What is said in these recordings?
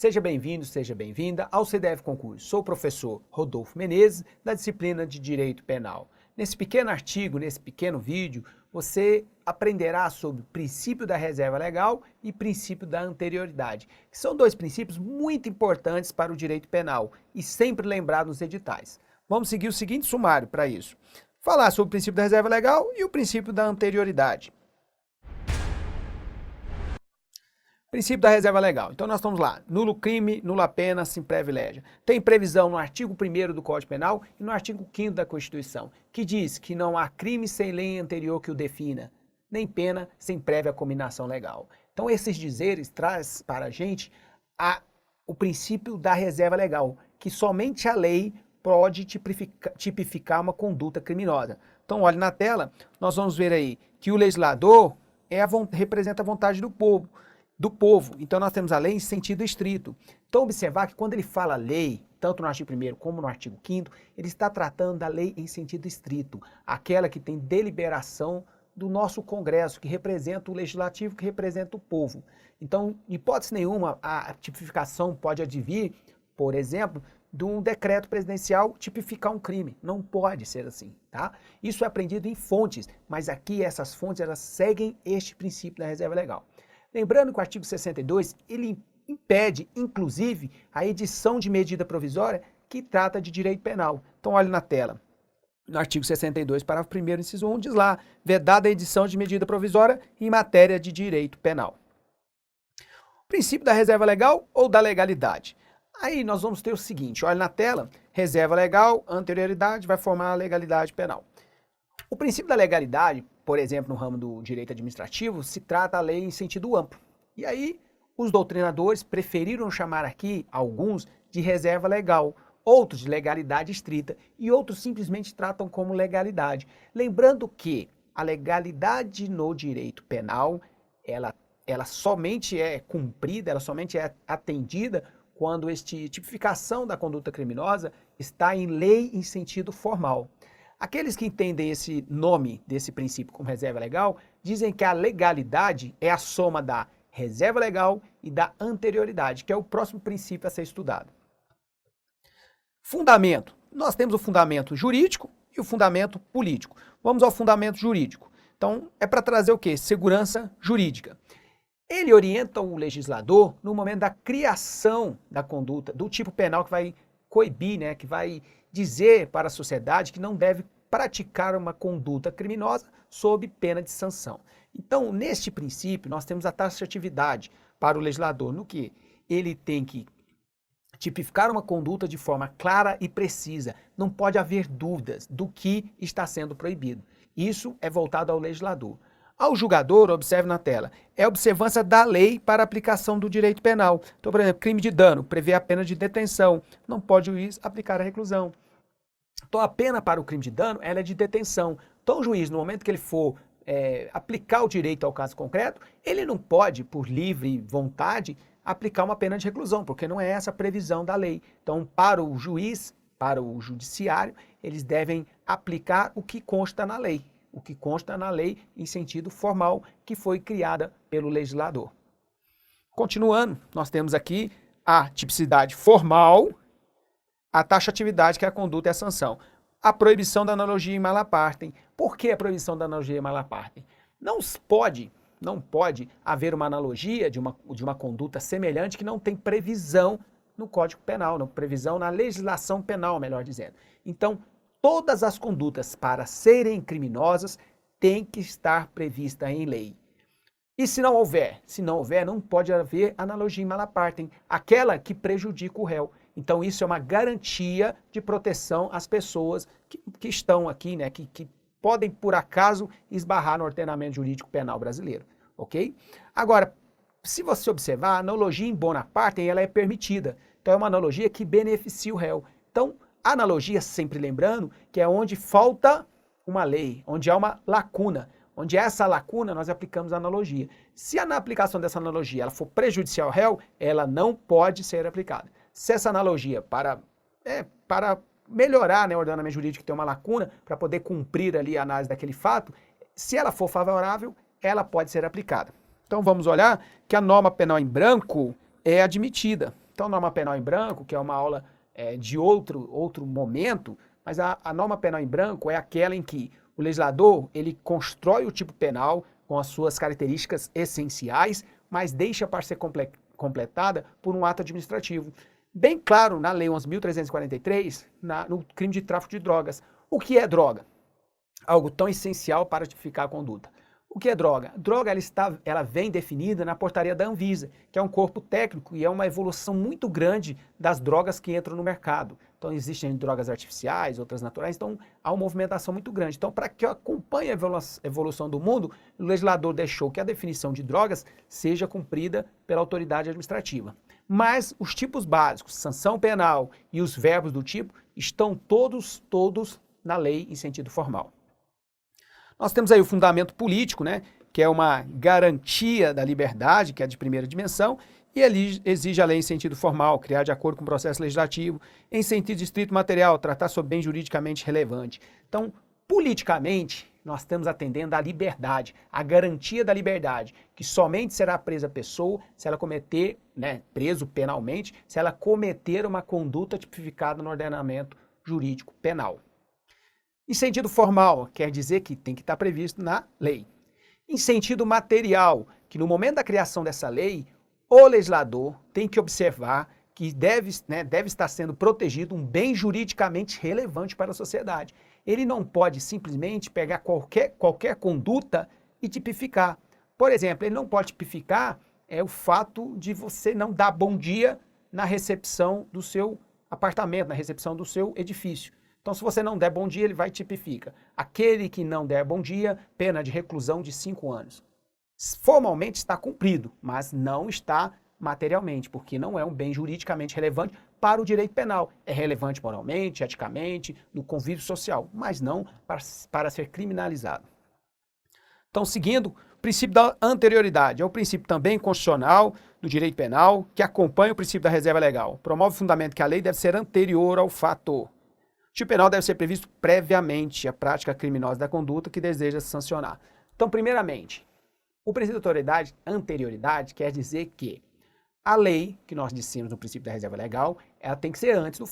Seja bem-vindo, seja bem-vinda ao CDF Concurso. Sou o professor Rodolfo Menezes, da disciplina de Direito Penal. Nesse pequeno artigo, nesse pequeno vídeo, você aprenderá sobre o princípio da reserva legal e princípio da anterioridade, que são dois princípios muito importantes para o direito penal e sempre lembrados nos editais. Vamos seguir o seguinte sumário para isso. Falar sobre o princípio da reserva legal e o princípio da anterioridade. Princípio da reserva legal. Então nós estamos lá, nulo crime, nula pena, sem privilégio. Tem previsão no artigo 1º do Código Penal e no artigo 5º da Constituição, que diz que não há crime sem lei anterior que o defina, nem pena sem prévia cominação legal. Então esses dizeres traz para a gente o princípio da reserva legal, que somente a lei pode tipificar uma conduta criminosa. Então olhe na tela, nós vamos ver aí que o legislador representa a vontade do povo. Então nós temos a lei em sentido estrito. Então observar que quando ele fala lei, tanto no artigo 1º como no artigo 5º, ele está tratando da lei em sentido estrito, aquela que tem deliberação do nosso Congresso, que representa o legislativo, que representa o povo. Então, em hipótese nenhuma, a tipificação pode advir, por exemplo, de um decreto presidencial tipificar um crime. Não pode ser assim, tá? Isso é aprendido em fontes, mas aqui essas fontes elas seguem este princípio da reserva legal. Lembrando que o artigo 62, ele impede, inclusive, a edição de medida provisória que trata de direito penal. Então, olhe na tela. No artigo 62, parágrafo 1º, inciso 1, diz lá, vedada a edição de medida provisória em matéria de direito penal. Princípio da reserva legal ou da legalidade? Aí nós vamos ter o seguinte, olhe na tela, reserva legal, anterioridade, vai formar a legalidade penal. O princípio da legalidade, por exemplo, no ramo do direito administrativo, se trata a lei em sentido amplo. E aí, os doutrinadores preferiram chamar aqui, alguns, de reserva legal, outros de legalidade estrita e outros simplesmente tratam como legalidade. Lembrando que a legalidade no direito penal, ela somente é cumprida, ela somente é atendida quando a tipificação da conduta criminosa está em lei em sentido formal. Aqueles que entendem esse nome desse princípio como reserva legal, dizem que a legalidade é a soma da reserva legal e da anterioridade, que é o próximo princípio a ser estudado. Fundamento. Nós temos o fundamento jurídico e o fundamento político. Vamos ao fundamento jurídico. Então, é para trazer o quê? Segurança jurídica. Ele orienta o legislador no momento da criação da conduta, do tipo penal que vai coibir, né, que vai dizer para a sociedade que não deve praticar uma conduta criminosa sob pena de sanção. Então, neste princípio, nós temos a taxatividade para o legislador, no que ele tem que tipificar uma conduta de forma clara e precisa. Não pode haver dúvidas do que está sendo proibido. Isso é voltado ao legislador. Ao julgador, observe na tela, é a observância da lei para a aplicação do direito penal. Então, por exemplo, crime de dano, prevê a pena de detenção, não pode o juiz aplicar a reclusão. Então, a pena para o crime de dano, ela é de detenção. Então, o juiz, no momento que ele for aplicar o direito ao caso concreto, ele não pode, por livre vontade, aplicar uma pena de reclusão, porque não é essa a previsão da lei. Então, para o juiz, para o judiciário, eles devem aplicar o que consta na lei. O que consta na lei em sentido formal que foi criada pelo legislador. Continuando, nós temos aqui a tipicidade formal, a taxatividade, que é a conduta e a sanção. A proibição da analogia em mala partem. Por que a proibição da analogia em mala partem? Não pode haver uma analogia de uma conduta semelhante que não tem previsão no Código Penal, não previsão na legislação penal, melhor dizendo. Então, todas as condutas, para serem criminosas, têm que estar prevista em lei. E se não houver, não pode haver analogia em mala partem, aquela que prejudica o réu. Então, isso é uma garantia de proteção às pessoas que estão aqui, né, que podem, por acaso, esbarrar no ordenamento jurídico penal brasileiro, ok? Agora, se você observar, a analogia em bona parte, ela é permitida. Então, é uma analogia que beneficia o réu. Então, a analogia, sempre lembrando, que é onde falta uma lei, onde há uma lacuna. Onde essa lacuna, nós aplicamos a analogia. Se na aplicação dessa analogia ela for prejudicial ao réu, ela não pode ser aplicada. Se essa analogia, para melhorar, né, o ordenamento jurídico que tem uma lacuna, para poder cumprir ali a análise daquele fato, se ela for favorável, ela pode ser aplicada. Então vamos olhar que a norma penal em branco é admitida. Então, a norma penal em branco, que é uma aula de outro momento, mas a norma penal em branco é aquela em que o legislador ele constrói o tipo penal com as suas características essenciais, mas deixa para ser completada por um ato administrativo. Bem claro na Lei 11.343, no crime de tráfico de drogas. O que é droga? Algo tão essencial para tipificar a conduta. O que é droga? Droga ela vem definida na portaria da Anvisa, que é um corpo técnico e é uma evolução muito grande das drogas que entram no mercado. Então existem drogas artificiais, outras naturais, então há uma movimentação muito grande. Então, para que acompanhe a evolução do mundo, o legislador deixou que a definição de drogas seja cumprida pela autoridade administrativa. Mas os tipos básicos, sanção penal e os verbos do tipo, estão todos na lei em sentido formal. Nós temos aí o fundamento político, né, que é uma garantia da liberdade, que é de primeira dimensão, e ele exige a lei em sentido formal, criar de acordo com o processo legislativo, em sentido estrito material, tratar sobre bem juridicamente relevante. Então, politicamente, nós estamos atendendo à liberdade, à garantia da liberdade, que somente será presa a pessoa se ela cometer, preso penalmente, se ela cometer uma conduta tipificada no ordenamento jurídico penal. Em sentido formal, quer dizer que tem que estar previsto na lei. Em sentido material, que no momento da criação dessa lei, o legislador tem que observar que deve estar sendo protegido um bem juridicamente relevante para a sociedade. Ele não pode simplesmente pegar qualquer conduta e tipificar. Por exemplo, ele não pode tipificar o fato de você não dar bom dia na recepção do seu apartamento, na recepção do seu edifício. Então, se você não der bom dia, ele vai e tipifica. Aquele que não der bom dia, pena de reclusão de 5 anos. Formalmente está cumprido, mas não está materialmente, porque não é um bem juridicamente relevante para o direito penal. É relevante moralmente, eticamente, no convívio social, mas não para ser criminalizado. Então, seguindo, o princípio da anterioridade é o princípio também constitucional do direito penal que acompanha o princípio da reserva legal. Promove o fundamento que a lei deve ser anterior ao fato. O tipo penal deve ser previsto previamente à prática criminosa da conduta que deseja sancionar. Então, primeiramente, o princípio da anterioridade quer dizer que a lei, que nós dissemos no princípio da reserva legal, ela tem que ser antes do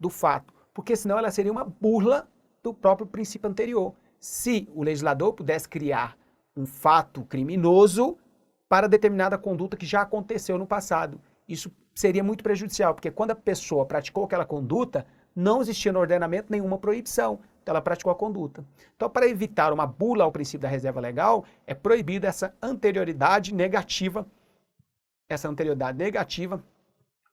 fato, porque senão ela seria uma burla do próprio princípio anterior. Se o legislador pudesse criar um fato criminoso para determinada conduta que já aconteceu no passado, isso seria muito prejudicial, porque quando a pessoa praticou aquela conduta, não existia no ordenamento nenhuma proibição, então ela praticou a conduta. Então, para evitar uma bula ao princípio da reserva legal, é proibida essa anterioridade negativa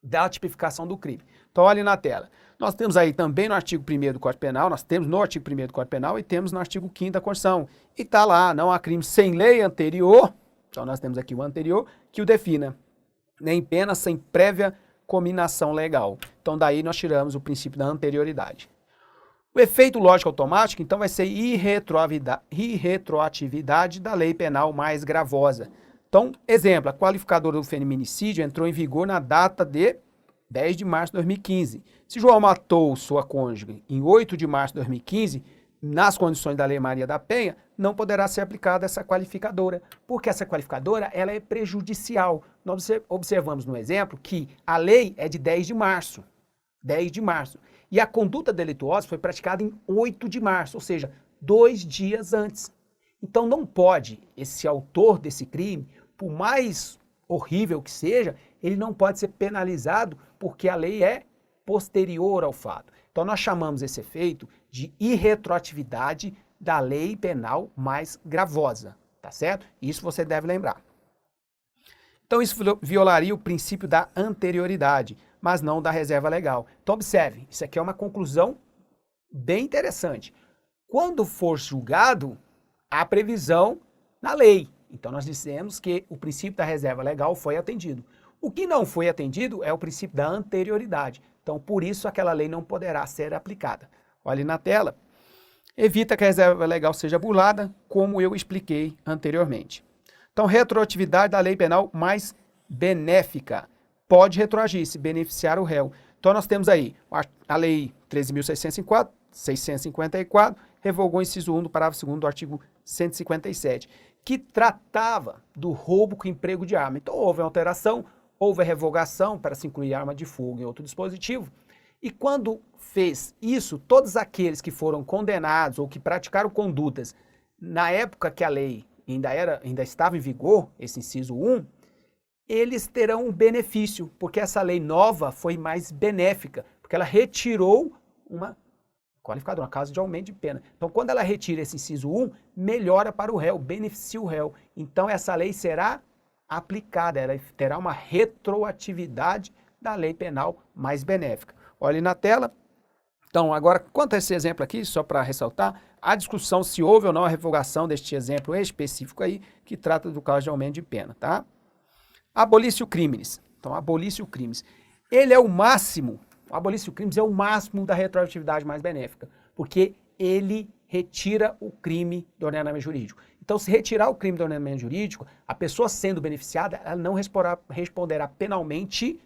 da tipificação do crime. Então, olhe na tela. Nós temos aí também no artigo 1º do Código Penal, nós temos no artigo 1º do Código Penal e temos no artigo 5º da Constituição. E está lá, não há crime sem lei anterior, então nós temos aqui o anterior, que o defina, nem pena sem prévia cominação legal. Então, daí nós tiramos o princípio da anterioridade. O efeito lógico automático, então, vai ser irretroatividade da lei penal mais gravosa. Então, exemplo, a qualificadora do feminicídio entrou em vigor na data de 10 de março de 2015. Se João matou sua cônjuge em 8 de março de 2015, nas condições da Lei Maria da Penha, não poderá ser aplicada essa qualificadora, porque essa qualificadora ela é prejudicial. Nós observamos no exemplo que a lei é de 10 de março, e a conduta delituosa foi praticada em 8 de março, ou seja, 2 dias antes. Então não pode, esse autor desse crime, por mais horrível que seja, ele não pode ser penalizado porque a lei é posterior ao fato. Então nós chamamos esse efeito de irretroatividade da lei penal mais gravosa, tá certo? Isso você deve lembrar. Então isso violaria o princípio da anterioridade, mas não da reserva legal. Então observe, isso aqui é uma conclusão bem interessante. Quando for julgado, há previsão na lei. Então nós dissemos que o princípio da reserva legal foi atendido. O que não foi atendido é o princípio da anterioridade. Então, por isso, aquela lei não poderá ser aplicada. Olhe na tela. Evita que a reserva legal seja burlada, como eu expliquei anteriormente. Então, retroatividade da lei penal mais benéfica. Pode retroagir, se beneficiar o réu. Então, nós temos aí a lei 13.654, revogou o inciso 1 do parágrafo 2º do artigo 157, que tratava do roubo com emprego de arma. Então, houve uma alteração, houve a revogação para se incluir arma de fogo em outro dispositivo, e quando fez isso, todos aqueles que foram condenados ou que praticaram condutas na época que a lei ainda estava em vigor, esse inciso 1, eles terão um benefício, porque essa lei nova foi mais benéfica, porque ela retirou uma qualificadora, uma causa de aumento de pena. Então, quando ela retira esse inciso 1, melhora para o réu, beneficia o réu. Então, essa lei será aplicada, ela terá uma retroatividade da lei penal mais benéfica. Olhe na tela. Então, agora, quanto a esse exemplo aqui, só para ressaltar, a discussão se houve ou não a revogação deste exemplo específico aí, que trata do caso de aumento de pena, tá? Abolício crimes. Então, abolício crimes. Ele é o máximo, o abolício crimes é o máximo da retroatividade mais benéfica, porque ele retira o crime do ordenamento jurídico. Então, se retirar o crime do ordenamento jurídico, a pessoa sendo beneficiada, ela não responderá penalmente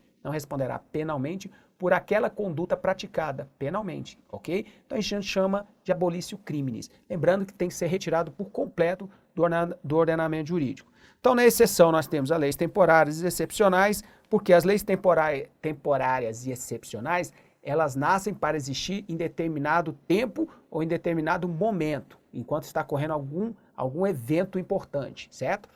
por aquela conduta praticada penalmente, ok? Então a gente chama de abolício crimes. Lembrando que tem que ser retirado por completo do ordenamento jurídico. Então, na exceção, nós temos as leis temporárias e excepcionais, porque as leis temporárias e excepcionais, elas nascem para existir em determinado tempo ou em determinado momento, enquanto está ocorrendo algum evento importante, certo?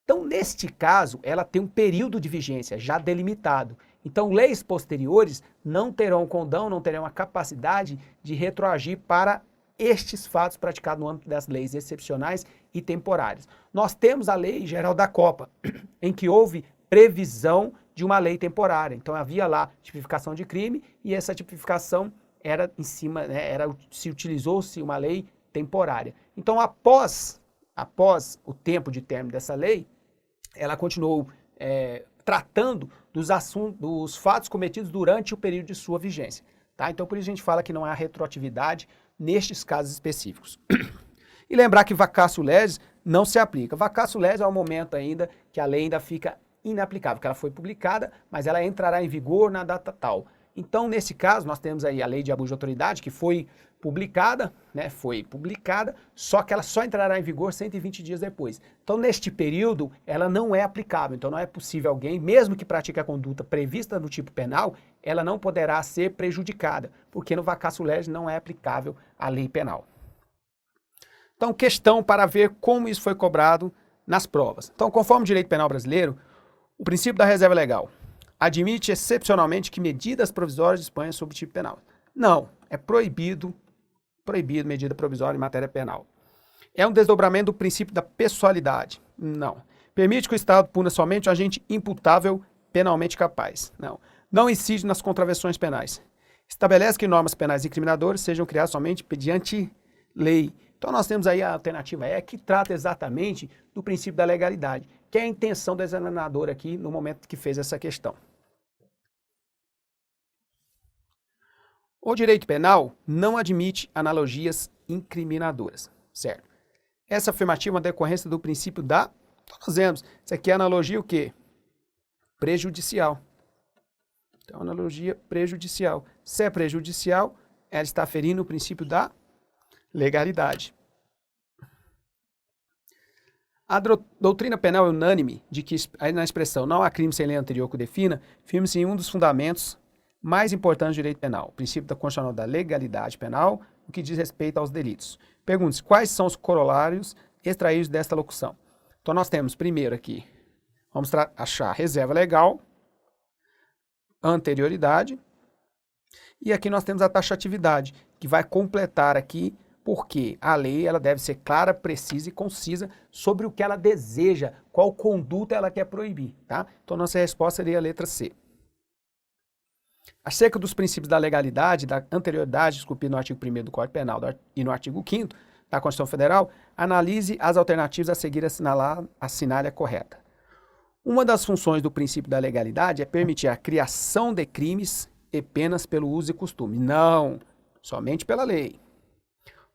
Então, neste caso, ela tem um período de vigência já delimitado. Então, leis posteriores não terão condão, não terão a capacidade de retroagir para estes fatos praticados no âmbito das leis excepcionais e temporárias. Nós temos a Lei Geral da Copa, em que houve previsão de uma lei temporária. Então, havia lá tipificação de crime e essa tipificação era em cima, né, se utilizou-se uma lei temporária. Então, após o tempo de término dessa lei, ela continuou tratando dos fatos cometidos durante o período de sua vigência. Tá? Então, por isso a gente fala que não há retroatividade nestes casos específicos. E lembrar que vacatio legis não se aplica. Vacatio legis é o momento ainda que a lei ainda fica inaplicável, que ela foi publicada, mas ela entrará em vigor na data tal. Então, nesse caso, nós temos aí a lei de abuso de autoridade, que foi publicada, só que ela só entrará em vigor 120 dias depois. Então, neste período, ela não é aplicável. Então, não é possível alguém, mesmo que pratique a conduta prevista no tipo penal, ela não poderá ser prejudicada, porque no vacatio legis não é aplicável a lei penal. Então, questão para ver como isso foi cobrado nas provas. Então, conforme o direito penal brasileiro, o princípio da reserva legal admite excepcionalmente que medidas provisórias disponham sobre o tipo penal. Não, é proibido medida provisória em matéria penal. É um desdobramento do princípio da pessoalidade. Não. Permite que o Estado puna somente o agente imputável penalmente capaz. Não. Não incide nas contravenções penais. Estabelece que normas penais incriminadoras sejam criadas somente mediante lei. Então nós temos aí a alternativa E, que trata exatamente do princípio da legalidade, que é a intenção do examinador aqui no momento que fez essa questão. O direito penal não admite analogias incriminadoras, certo? Essa afirmativa é uma decorrência do princípio da... Então nós vemos, isso aqui é analogia o quê? Prejudicial. Então, analogia prejudicial. Se é prejudicial, ela está ferindo o princípio da legalidade. A doutrina penal é unânime de que, aí na expressão não há crime sem lei anterior que o defina, firme-se em um dos fundamentos mais importantes do direito penal, o princípio da constitucional da legalidade penal, o que diz respeito aos delitos. Pergunte-se quais são os corolários extraídos desta locução. Então nós temos primeiro aqui, vamos achar reserva legal, anterioridade, e aqui nós temos a taxatividade, que vai completar aqui, porque a lei ela deve ser clara, precisa e concisa sobre o que ela deseja, qual conduta ela quer proibir. Tá? Então nossa resposta seria a letra C. Acerca dos princípios da legalidade, da anterioridade, esculpido no artigo 1º do Código Penal e no artigo 5º da Constituição Federal, analise as alternativas a seguir assinale a correta. Uma das funções do princípio da legalidade é permitir a criação de crimes e penas pelo uso e costume. Não, somente pela lei.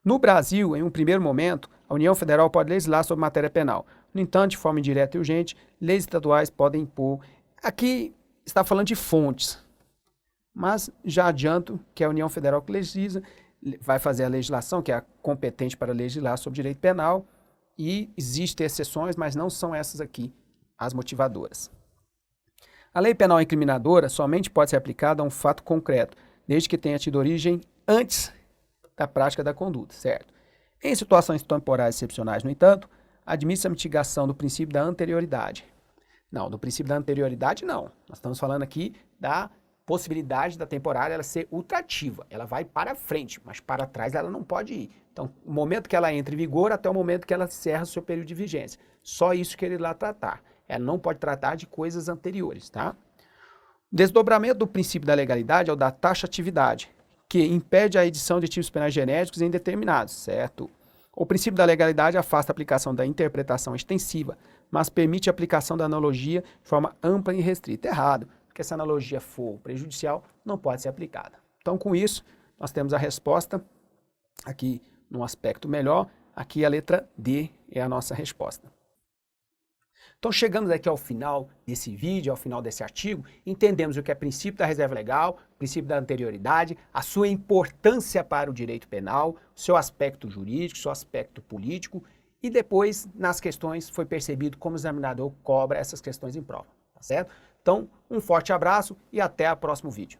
No Brasil, em um primeiro momento, a União Federal pode legislar sobre matéria penal. No entanto, de forma indireta e urgente, leis estaduais podem impor. Aqui está falando de fontes. Mas já adianto que a União Federal que legisla, vai fazer a legislação, que é a competente para legislar sobre direito penal, e existem exceções, mas não são essas aqui as motivadoras. A lei penal incriminadora somente pode ser aplicada a um fato concreto, desde que tenha tido origem antes da prática da conduta, certo? Em situações temporais excepcionais, no entanto, admite-se a mitigação do princípio da anterioridade. Não, do princípio da anterioridade não. Nós estamos falando aqui da possibilidade da temporária ela ser ultrativa. Ela vai para frente, mas para trás ela não pode ir. Então, o momento que ela entra em vigor até o momento que ela encerra o seu período de vigência. Só isso que ele lá tratar. Ela não pode tratar de coisas anteriores, tá? O desdobramento do princípio da legalidade é o da taxatividade, que impede a edição de tipos penais genéticos indeterminados, certo? O princípio da legalidade afasta a aplicação da interpretação extensiva, mas permite a aplicação da analogia de forma ampla e restrita. Errado, porque se a analogia for prejudicial, não pode ser aplicada. Então, com isso, nós temos a resposta aqui num aspecto melhor. Aqui a letra D é a nossa resposta. Então, chegamos aqui ao final desse vídeo, ao final desse artigo, entendemos o que é princípio da reserva legal, princípio da anterioridade, a sua importância para o direito penal, seu aspecto jurídico, seu aspecto político, e depois, nas questões, foi percebido como o examinador cobra essas questões em prova, tá certo? Então, um forte abraço e até o próximo vídeo.